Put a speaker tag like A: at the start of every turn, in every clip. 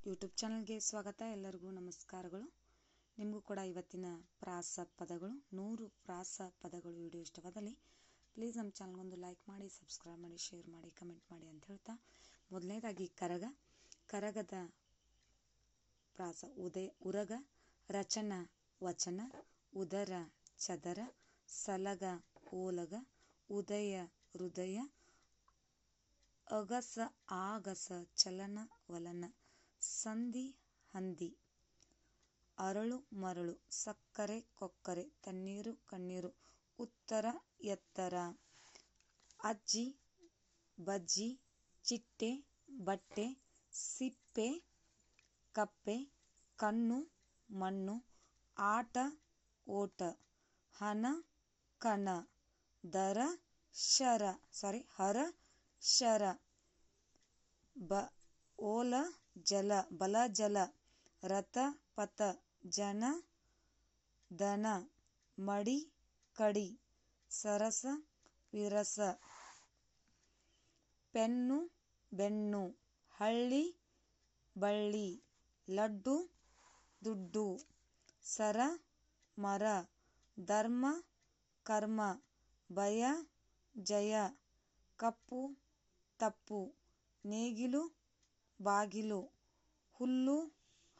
A: YouTube ಚಾನಲ್ಗೆ ಸ್ವಾಗತ. ಎಲ್ಲರಿಗೂ ನಮಸ್ಕಾರಗಳು. ನಿಮಗೂ ಕೂಡ ಇವತ್ತಿನ ಪ್ರಾಸ ಪದಗಳು 100 ಪ್ರಾಸ ಪದಗಳು ವಿಡಿಯೋ ಇಷ್ಟವಾದಲ್ಲಿ ಪ್ಲೀಸ್ ನಮ್ಮ ಚಾನಲ್ಗೊಂದು ಲೈಕ್ ಮಾಡಿ, ಸಬ್ಸ್ಕ್ರೈಬ್ ಮಾಡಿ, ಶೇರ್ ಮಾಡಿ, ಕಮೆಂಟ್ ಮಾಡಿ ಅಂತ ಹೇಳ್ತಾ, ಮೊದಲನೇದಾಗಿ ಕರಗದ ಪ್ರಾಸ ಉರಗ, ರಚನ ವಚನ, ಉದರ ಚದರ, ಸಲಗ ಓಲಗ, ಉದಯ ಹೃದಯ, ಅಗಸ ಆಗಸ, ಚಲನ ವಲನ, ಸಂಧಿ ಹಂದಿ, ಅರಳು ಮರಳು, ಸಕ್ಕರೆ ಕೊಕ್ಕರೆ, ತಣ್ಣೀರು ಕಣ್ಣೀರು, ಉತ್ತರ ಎತ್ತರ, ಅಜ್ಜಿ ಬಜ್ಜಿ, ಚಿಟ್ಟೆ ಬಟ್ಟೆ, ಸಿಪ್ಪೆ ಕಪ್ಪೆ, ಕಣ್ಣು ಮಣ್ಣು, ಆಟ ಓಟ, ಹನ ಕಣ, ಹರ ಶರ, ಓಲ ಜಲ ಬಲ ಜಲ, ರಥ ಪಥ, ಜನ ದನ, ಮಡಿ ಕಡಿ, ಸರಸ ವಿರಸ, ಪೆನ್ನು ಬೆನ್ನು, ಹಳ್ಳಿ ಬಳ್ಳಿ, ಲಡ್ಡು ದುಡ್ಡು, ಸರ ಮರ, ಧರ್ಮ ಕರ್ಮ, ಭಯ ಜಯ, ಕಪ್ಪು ತಪ್ಪು, ನೇಗಿಲು ಬಾಗಿಲು, ಹುಲ್ಲು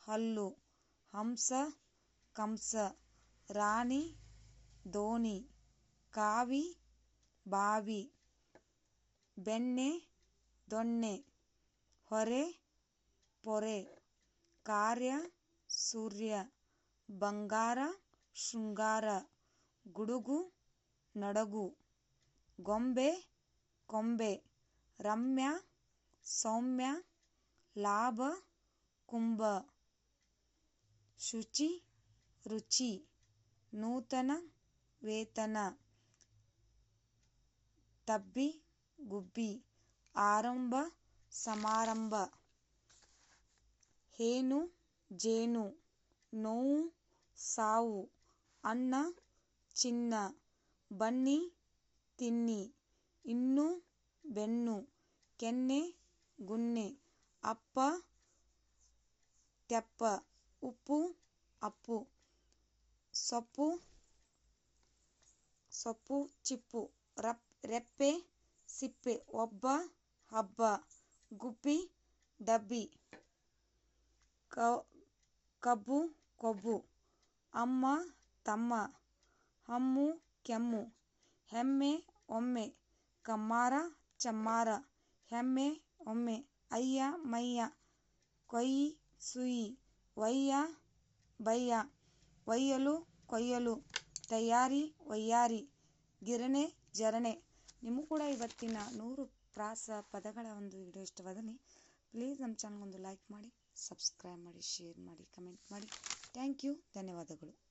A: ಹಲ್ಲು, ಹಂಸ ಕಂಸ, ರಾಣಿ ದೋಣಿ, ಕಾವಿ ಬಾವಿ, ಬೆಣ್ಣೆ ದೊಣ್ಣೆ, ಹೊರೆ ಪೊರೆ, ಕಾರ್ಯ ಸೂರ್ಯ, ಬಂಗಾರ ಶೃಂಗಾರ, ಗುಡುಗು ನಡಗು, ಗೊಂಬೆ ಕೊಂಬೆ, ರಮ್ಯ ಸೌಮ್ಯ, ಲಾಭ ಕುಂಭ, ಶುಚಿ ರುಚಿ, ನೂತನ ವೇತನ, ತಬ್ಬಿ ಗುಬ್ಬಿ, ಆರಂಭ ಸಮಾರಂಭ, ಹೇನು ಜೇನು, ನೋವು ಸಾವು, ಅನ್ನ ಚಿನ್ನ, ಬನ್ನಿ ತಿನ್ನಿ, ಇನ್ನು ಬೆನ್ನು, ಕೆನ್ನೆ ಗುನ್ನೆ, ಅಪ್ಪ ತೆಪ್ಪ, ಉಪ್ಪು ಅಪ್ಪು, ಸೊಪ್ಪು ಚಿಪ್ಪು, ರೆಪ್ಪೆ ಸಿಪ್ಪೆ, ಒಬ್ಬ ಹಬ್ಬ, ಗುಬ್ಬಿ ಡಬ್ಬಿ, ಕಬ್ಬು ಕೊಬ್ಬು, ಅಮ್ಮ ತಮ್ಮ, ಹಮ್ಮು ಕೆಮ್ಮು, ಹೆಮ್ಮೆ ಒಮ್ಮೆ, ಕಮ್ಮಾರ ಚಮ್ಮಾರ, ಹೆಮ್ಮೆ ಒಮ್ಮೆ, ಅಯ್ಯ ಮಯ್ಯ, ಕೊಯ್ ಸುಯಿ, ವಯ್ಯ ಬಯ್ಯ, ಒಯ್ಯಲು ಕೊಯ್ಯಲು, ತಯಾರಿ ವಯ್ಯಾರಿ, ಗಿರಣೆ ಜರಣೆ. ನಿಮಗೂ ಕೂಡ ಇವತ್ತಿನ 100 ಪ್ರಾಸ ಪದಗಳ ಒಂದು ವಿಡಿಯೋ ಇಷ್ಟವಾದಲ್ಲಿ ಪ್ಲೀಸ್ ನಮ್ಮ ಚಾನಲ್ಗೊಂದು ಲೈಕ್ ಮಾಡಿ, ಸಬ್ಸ್ಕ್ರೈಬ್ ಮಾಡಿ, ಶೇರ್ ಮಾಡಿ, ಕಮೆಂಟ್ ಮಾಡಿ. ಥ್ಯಾಂಕ್ ಯು, ಧನ್ಯವಾದಗಳು.